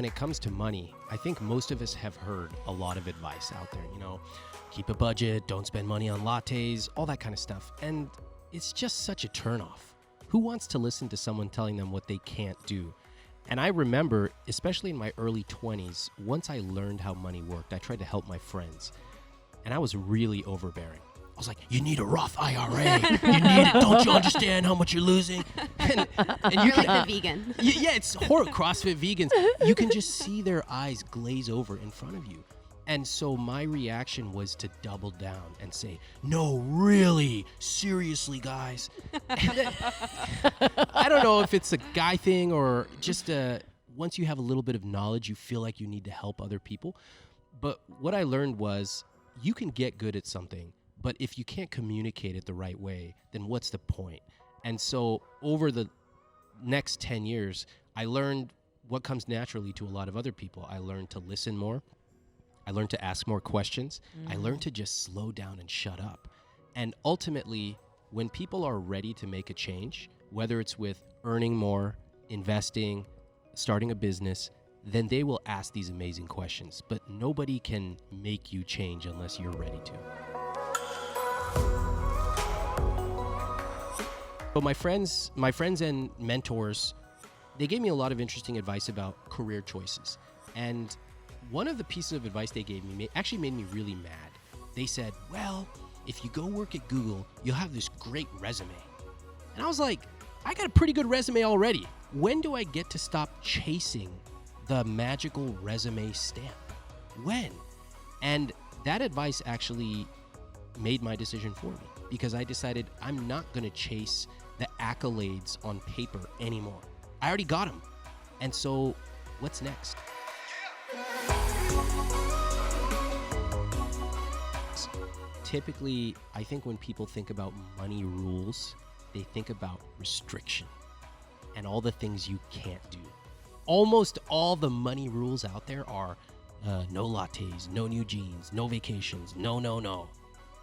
when it comes to money, I think most of us have heard a lot of advice out there, keep a budget, don't spend money on lattes, all that kind of stuff. And it's just such a turnoff. Who wants to listen to someone telling them what they can't do? And I remember, especially in my early 20s, once I learned how money worked, I tried to help my friends. And I was really overbearing. I was like, you need a Roth IRA. You need it. Don't you understand how much you're losing? And you're like the vegan. Yeah, it's horrible. CrossFit vegans. You can just see their eyes glaze over in front of you. And so my reaction was to double down and say, no, really, seriously, guys. I don't know if it's a guy thing or just once you have a little bit of knowledge, you feel like you need to help other people. But what I learned was you can get good at something, but if you can't communicate it the right way, then what's the point? And so over the next 10 years, I learned what comes naturally to a lot of other people. I learned to listen more. I learned to ask more questions. I learned to just slow down and shut up. And ultimately, when people are ready to make a change, whether it's with earning more, investing, starting a business, then they will ask these amazing questions. But nobody can make you change unless you're ready to. But my friends and mentors, they gave me a lot of interesting advice about career choices. And one of the pieces of advice they gave me actually made me really mad. They said, well, if you go work at Google, you'll have this great resume. And I was like, I got a pretty good resume already. When do I get to stop chasing the magical resume stamp? When? And that advice actually made my decision for me because I decided I'm not going to chase the accolades on paper anymore. I already got them. And so what's next? Typically, I think when people think about money rules, they think about restriction and all the things you can't do. Almost all the money rules out there are no lattes, no new jeans, no vacations, no.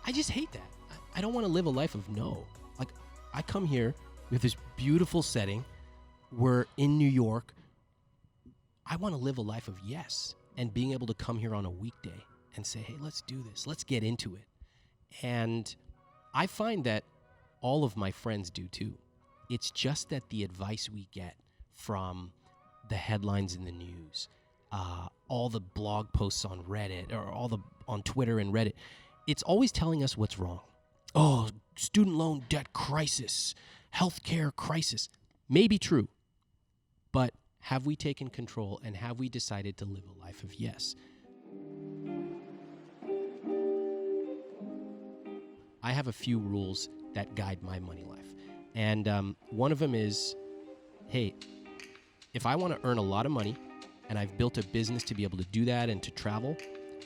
I just hate that. I don't want to live a life of no. Like, I come here with this beautiful setting. We're in New York. I want to live a life of yes and being able to come here on a weekday and say, hey, let's do this. Let's get into it. And I find that all of my friends do too. It's just that the advice we get from the headlines in the news, all the blog posts on Reddit or on Twitter and Reddit, it's always telling us what's wrong. Oh, student loan debt crisis, healthcare crisis. May be true, but have we taken control and have we decided to live a life of yes? I have a few rules that guide my money life. And one of them is, hey, if I want to earn a lot of money and I've built a business to be able to do that and to travel,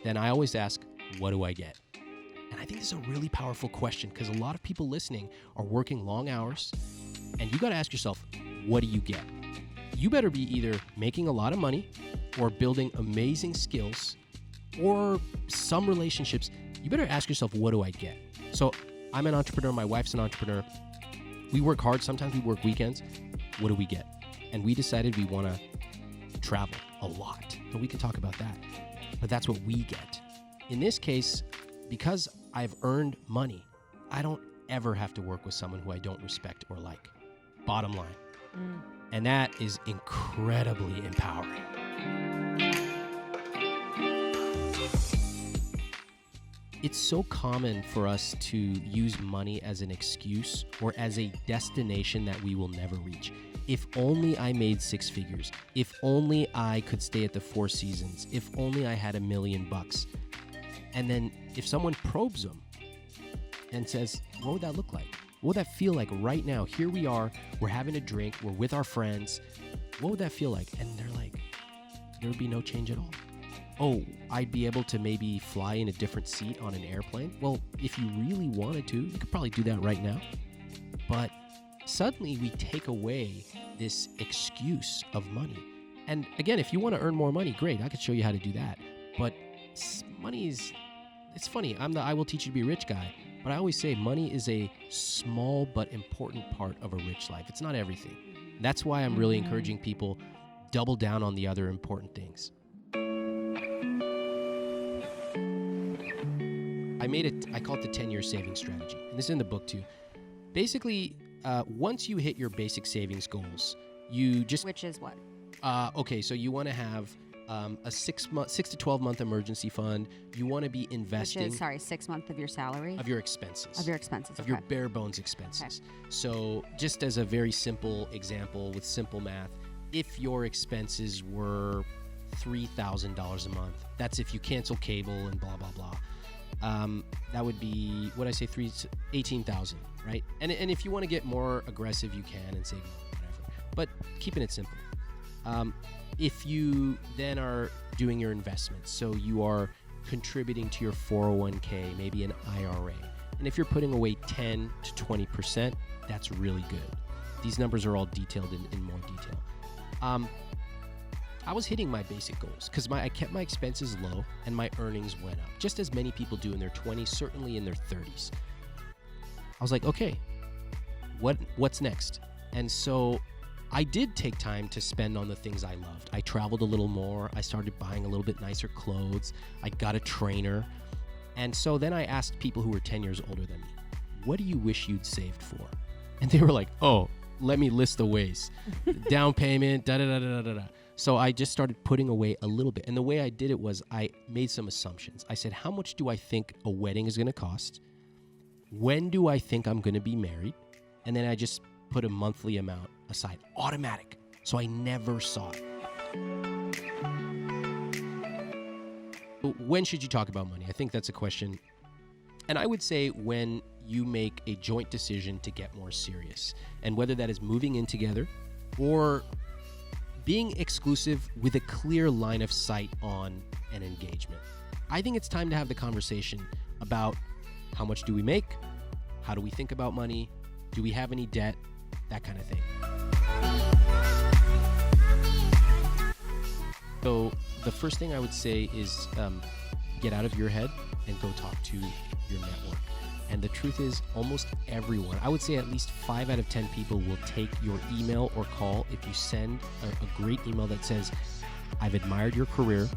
then I always ask, what do I get? And I think this is a really powerful question because a lot of people listening are working long hours and you got to ask yourself, what do you get? You better be either making a lot of money or building amazing skills or some relationships. You better ask yourself, what do I get? So I'm an entrepreneur. My wife's an entrepreneur. We work hard. Sometimes we work weekends. What do we get? And we decided we want to travel a lot. But we can talk about that. But that's what we get. In this case, because I've earned money, I don't ever have to work with someone who I don't respect or like. Bottom line. And that is incredibly empowering. It's so common for us to use money as an excuse or as a destination that we will never reach. If only I made six figures. If only I could stay at the Four Seasons. If only I had $1 million. And then if someone probes them and says, what would that look like? What would that feel like right now? Here we are, we're having a drink, we're with our friends. What would that feel like? And they're like, there would be no change at all. Oh, I'd be able to maybe fly in a different seat on an airplane. Well, if you really wanted to, you could probably do that right now. But suddenly we take away this excuse of money. And again, if you want to earn more money, great. I could show you how to do that. But money it's funny. I'm the I will teach you to be a rich guy. But I always say money is a small but important part of a rich life. It's not everything. That's why I'm really encouraging people, double down on the other important things. I call it the 10-year savings strategy. And this is in the book too. Basically, once you hit your basic savings goals, you just... Which is what? Okay, so you want to have a 6 to 12 month emergency fund. You want to be investing... Which is, 6 months of your salary? Of your expenses. Of your expenses, Of your bare bones expenses. Okay. So just as a very simple example with simple math, if your expenses were $3,000 a month, that's if you cancel cable and blah, blah, blah. That would be, what I say, 18,000, right? And if you want to get more aggressive, you can and save more, whatever. But keeping it simple. If you then are doing your investments, so you are contributing to your 401k, maybe an IRA, and if you're putting away 10 to 20%, that's really good. These numbers are all detailed in more detail. I was hitting my basic goals because I kept my expenses low and my earnings went up, just as many people do in their 20s, certainly in their 30s. I was like, okay, what's next? And so I did take time to spend on the things I loved. I traveled a little more. I started buying a little bit nicer clothes. I got a trainer. And so then I asked people who were 10 years older than me, what do you wish you'd saved for? And they were like, oh, let me list the ways. Down payment, da-da-da-da-da-da. So I just started putting away a little bit. And the way I did it was I made some assumptions. I said, how much do I think a wedding is going to cost? When do I think I'm going to be married? And then I just put a monthly amount aside, automatic. So I never saw it. When should you talk about money? I think that's a question. And I would say when you make a joint decision to get more serious. And whether that is moving in together or being exclusive with a clear line of sight on an engagement. I think it's time to have the conversation about how much do we make? How do we think about money? Do we have any debt? That kind of thing. So the first thing I would say is get out of your head and go talk to your network. And the truth is, almost everyone, I would say at least 5 out of 10 people will take your email or call if you send a great email that says, I've admired your career.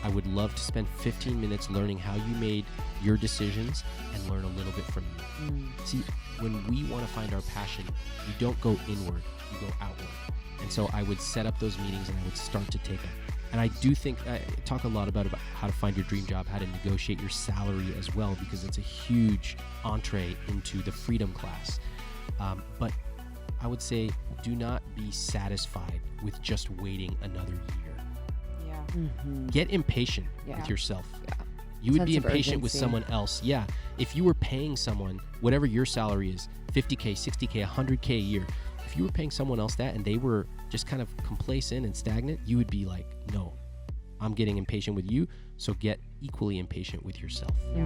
I would love to spend 15 minutes learning how you made your decisions and learn a little bit from you. See, when we want to find our passion, you don't go inward, you go outward. And so I would set up those meetings and I would start to take them. And I do think I talk a lot about how to find your dream job, how to negotiate your salary as well, because it's a huge entree into the freedom class. But I would say do not be satisfied with just waiting another year. Yeah. Mm-hmm. Get impatient with yourself. Yeah. You would Sense be of impatient with urgency. someone else. Yeah. If you were paying someone, whatever your salary is, 50K, 60K, 100K a year, if you were paying someone else that and they were just kind of complacent and stagnant, you would be like, no, I'm getting impatient with you. So get equally impatient with yourself. Yeah.